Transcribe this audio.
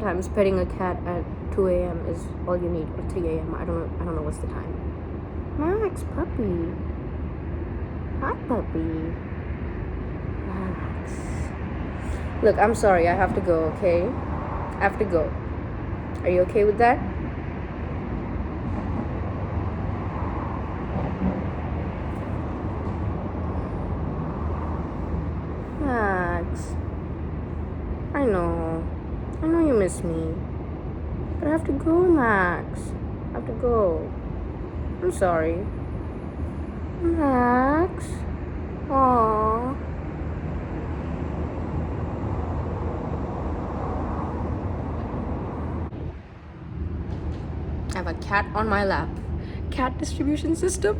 sometimes petting a cat at 2 a.m. is all you need, or 3 a.m. I don't know what's the time. Max, puppy. Hi, puppy. Max. Look, I'm sorry. I have to go, okay? I have to go. Are you okay with that? Max. I know you miss me. But I have to go, Max. I have to go. I'm sorry. Max. Aww. I have a cat on my lap. Cat distribution system.